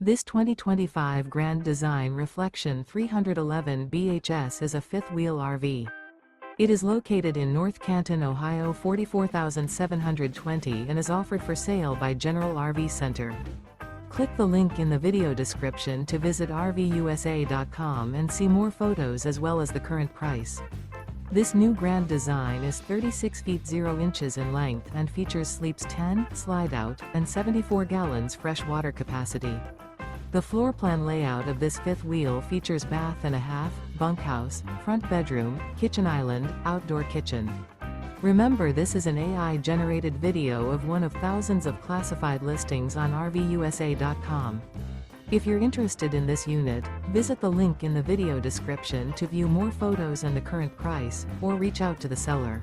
This 2025 Grand Design Reflection 311 BHS is a fifth-wheel RV. It is located in North Canton, Ohio 44720 and is offered for sale by General RV Center. Click the link in the video description to visit RVUSA.com and see more photos as well as the current price. This new Grand Design is 36 feet 0 inches in length and features sleeps 10, slide-out, and 74 gallons fresh water capacity. The floor plan layout of this fifth wheel features bath and a half, bunkhouse, front bedroom, kitchen island, outdoor kitchen. Remember, this is an AI-generated video of one of thousands of classified listings on RVUSA.com. If you're interested in this unit, visit the link in the video description to view more photos and the current price, or reach out to the seller.